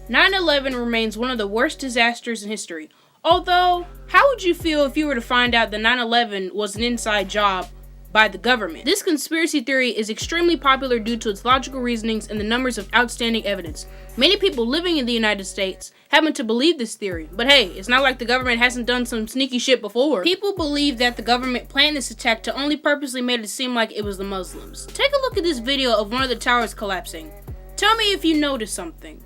"9/11 remains one of the worst disasters in history. Although, how would you feel if you were to find out that 9/11 was an inside job by the government? This conspiracy theory is extremely popular due to its logical reasonings and the numbers of outstanding evidence. Many people living in the United States happen to believe this theory, but hey, it's not like the government hasn't done some sneaky shit before. People believe that the government planned this attack to only purposely make it seem like it was the Muslims. Take a look at this video of one of the towers collapsing. Tell me if you notice something.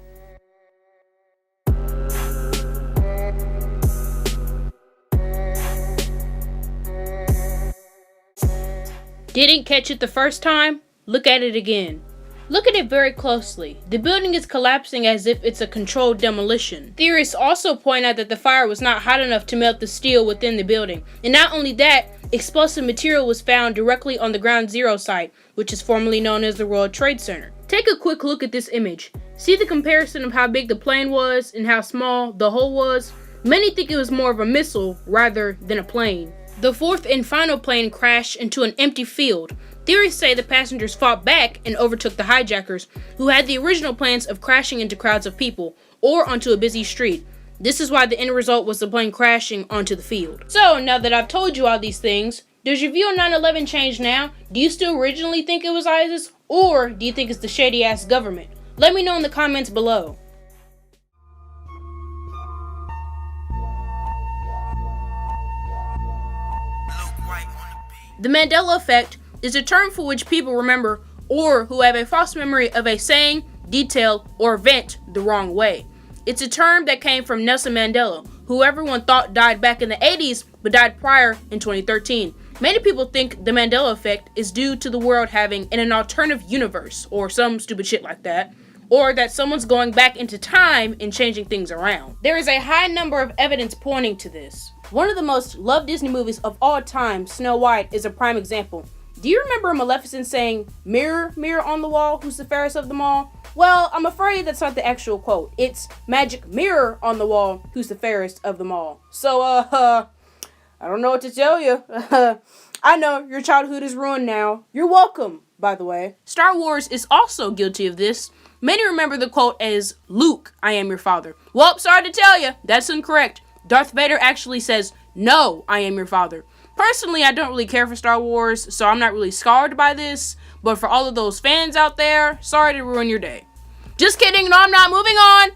Didn't catch it the first time? Look at it again. Look at it very closely. The building is collapsing as if it's a controlled demolition. Theorists also point out that the fire was not hot enough to melt the steel within the building. And not only that, explosive material was found directly on the Ground Zero site, which is formerly known as the World Trade Center. Take a quick look at this image. See the comparison of how big the plane was and how small the hole was? Many think it was more of a missile rather than a plane. The fourth and final plane crashed into an empty field. Theorists say the passengers fought back and overtook the hijackers, who had the original plans of crashing into crowds of people or onto a busy street. This is why the end result was the plane crashing onto the field. So, now that I've told you all these things, does your view on 9/11 change now? Do you still originally think it was ISIS, or do you think it's the shady-ass government? Let me know in the comments below. The Mandela effect is a term for which people remember or who have a false memory of a saying, detail, or event the wrong way. It's a term that came from Nelson Mandela, who everyone thought died back in the 80s but died prior in 2013. Many people think the Mandela effect is due to the world having an alternative universe or some stupid shit like that, or that someone's going back into time and changing things around. There is a high number of evidence pointing to this. One of the most loved Disney movies of all time, Snow White, is a prime example. Do you remember Maleficent saying, "Mirror, mirror on the wall, who's the fairest of them all"? Well, I'm afraid that's not the actual quote. It's "Magic mirror on the wall, who's the fairest of them all." So, I don't know what to tell you. I know, your childhood is ruined now. You're welcome, by the way. Star Wars is also guilty of this. Many remember the quote as, "Luke, I am your father." Well, sorry to tell you, that's incorrect. Darth Vader actually says, "No, I am your father." Personally, I don't really care for Star Wars, so I'm not really scarred by this, but for all of those fans out there, sorry to ruin your day. Just kidding, no I'm not, moving on!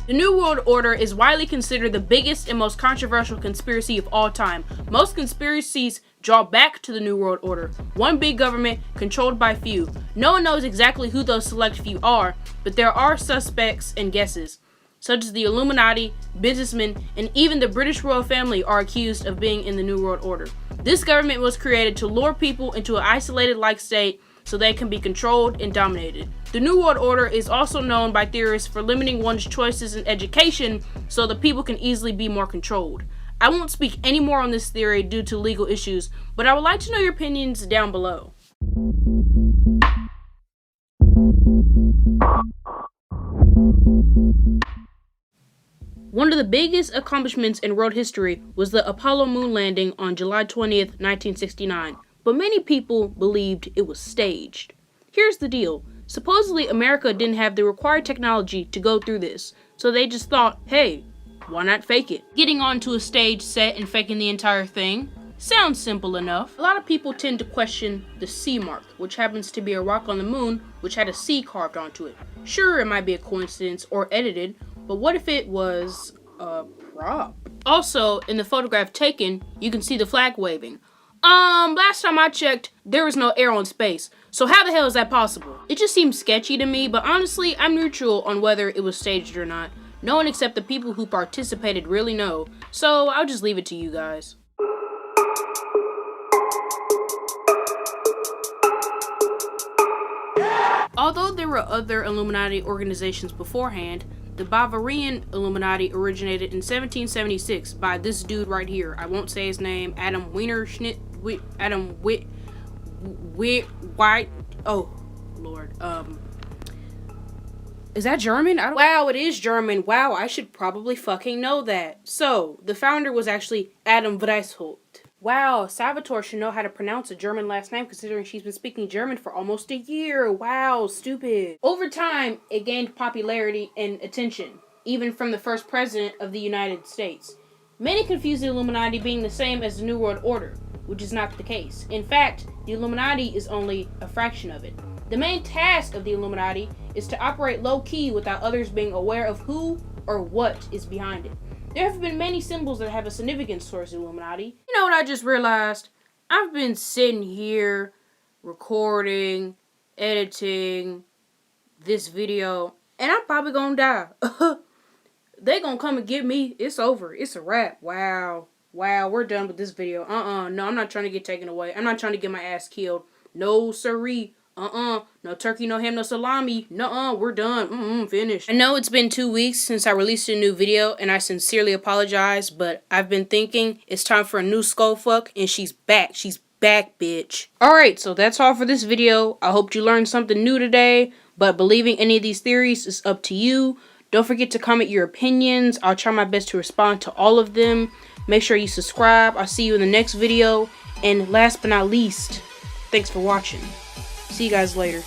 The New World Order is widely considered the biggest and most controversial conspiracy of all time. Most conspiracies draw back to the New World Order, one big government controlled by few. No one knows exactly who those select few are, but there are suspects and guesses, such as the Illuminati, businessmen, and even the British royal family are accused of being in the New World Order. This government was created to lure people into an isolated-like state so they can be controlled and dominated. The New World Order is also known by theorists for limiting one's choices in education so that people can easily be more controlled. I won't speak any more on this theory due to legal issues, but I would like to know your opinions down below. One of the biggest accomplishments in world history was the Apollo moon landing on July 20th, 1969, but many people believed it was staged. Here's the deal. Supposedly, America didn't have the required technology to go through this, so they just thought, hey, why not fake it? Getting onto a stage set and faking the entire thing sounds simple enough. A lot of people tend to question the C mark, which happens to be a rock on the moon which had a C carved onto it. Sure, it might be a coincidence or edited, but what if it was a prop? Also, in the photograph taken, you can see the flag waving. Last time I checked, there was no air on space, so how the hell is that possible? It just seems sketchy to me, but honestly, I'm neutral on whether it was staged or not. No one except the people who participated really know, so I'll just leave it to you guys. Although there were other Illuminati organizations beforehand, the Bavarian Illuminati originated in 1776 by this dude right here. I won't say his name. Adam Wienerschnitt. Adam White. Oh, Lord. Is that German? Wow, it is German. Wow, I should probably fucking know that. So, the founder was actually Adam Weishaupt. Wow, Salvatore should know how to pronounce a German last name considering she's been speaking German for almost a year. Wow, stupid. Over time, it gained popularity and attention, even from the first president of the United States. Many confuse the Illuminati being the same as the New World Order, which is not the case. In fact, the Illuminati is only a fraction of it. The main task of the Illuminati is to operate low-key without others being aware of who or what is behind it. There have been many symbols that have a significance towards the Illuminati. You know what I just realized? I've been sitting here recording, editing this video, and I'm probably gonna die. They gonna come and get me. It's over. It's a wrap. Wow, we're done with this video. No, I'm not trying to get taken away. I'm not trying to get my ass killed. No siree. No turkey, no ham, no salami. Nuh-uh, we're done. Finished. I know it's been 2 weeks since I released a new video, and I sincerely apologize, but I've been thinking it's time for a new skull fuck, and she's back. She's back, bitch. Alright, so that's all for this video. I hope you learned something new today, but believing any of these theories is up to you. Don't forget to comment your opinions. I'll try my best to respond to all of them. Make sure you subscribe. I'll see you in the next video. And last but not least, thanks for watching. See you guys later.